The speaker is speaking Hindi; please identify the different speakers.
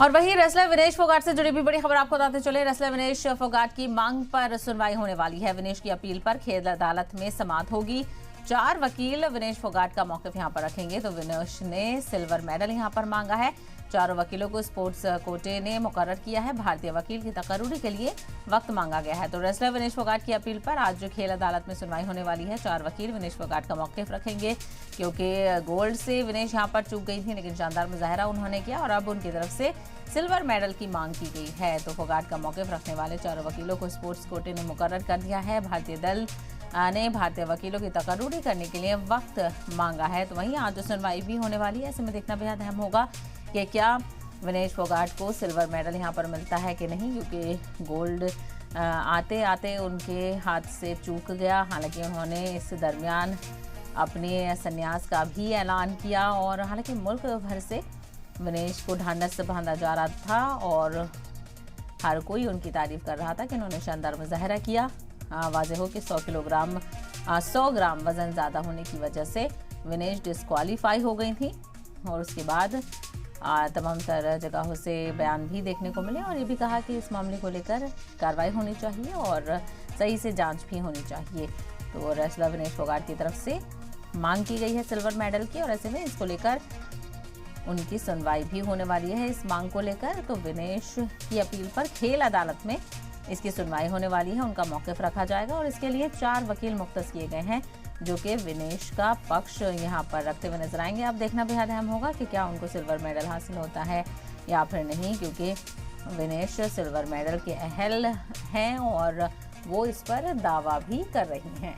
Speaker 1: और वहीं रेसलर विनेश फोगाट से जुड़ी भी बड़ी खबर आपको बताते चले। रेसलर विनेश फोगाट की मांग पर सुनवाई होने वाली है। विनेश की अपील पर खेल अदालत में समाअत होगी। 4 वकील विनेश फोगाट का मौकिफ यहां पर रखेंगे। तो विनेश ने सिल्वर मेडल यहां पर मांगा है। चारों वकीलों को स्पोर्ट्स कोटे ने मुकर्रर किया है। भारतीय वकील की तकर्रुरी के लिए वक्त मांगा गया है। तो रेसलर विनेश फोगाट की अपील पर आज खेल अदालत में सुनवाई होने वाली है। 4 वकील विनेश फोगाट का मौकिफ रखेंगे क्योंकि गोल्ड से विनेश यहां पर चूक गई थी, लेकिन शानदार मुजाहरा उन्होंने किया और अब उनकी तरफ से सिल्वर मेडल की मांग की गई है। तो फोगाट का मौकिफ रखने वाले चारों वकीलों को स्पोर्ट्स कोटे ने मुकर्रर कर दिया है। भारतीय दल ने भारतीय वकीलों की तकर्रुरी करने के लिए वक्त मांगा है। तो वहीं आज सुनवाई भी होने वाली है। ऐसे में देखना बेहद अहम होगा कि क्या विनेश फोगाट को सिल्वर मेडल यहां पर मिलता है कि नहीं, क्योंकि गोल्ड आते आते उनके हाथ से चूक गया। हालांकि उन्होंने इस दरमियान अपने संन्यास का भी ऐलान किया और हालांकि मुल्क भर से विनेश को ढांढस से बांधा जा रहा था और हर कोई उनकी तारीफ कर रहा था कि उन्होंने शानदार मुजाहरा किया। वाज़ेह हो कि 100 ग्राम वजन ज़्यादा होने की वजह से विनेश डिस्क्वालीफाई हो गई थी और उसके बाद तमाम तरह जगहों से बयान भी देखने को मिले और ये भी कहा कि इस मामले को लेकर कार्रवाई होनी चाहिए और सही से जांच भी होनी चाहिए। तो रेसलर विनेश फोगाट की तरफ से मांग की गई है सिल्वर मेडल की और ऐसे में इसको लेकर उनकी सुनवाई भी होने वाली है। इस मांग को लेकर तो विनेश की अपील पर खेल अदालत में इसकी सुनवाई होने वाली है। उनका मौकिफ रखा जाएगा और इसके लिए 4 वकील मुख्तस किए गए हैं जो कि विनेश का पक्ष यहां पर रखते हुए नजर आएंगे। अब देखना बेहद अहम होगा कि क्या उनको सिल्वर मेडल हासिल होता है या फिर नहीं, क्योंकि विनेश सिल्वर मेडल के अहल हैं और वो इस पर दावा भी कर रही हैं।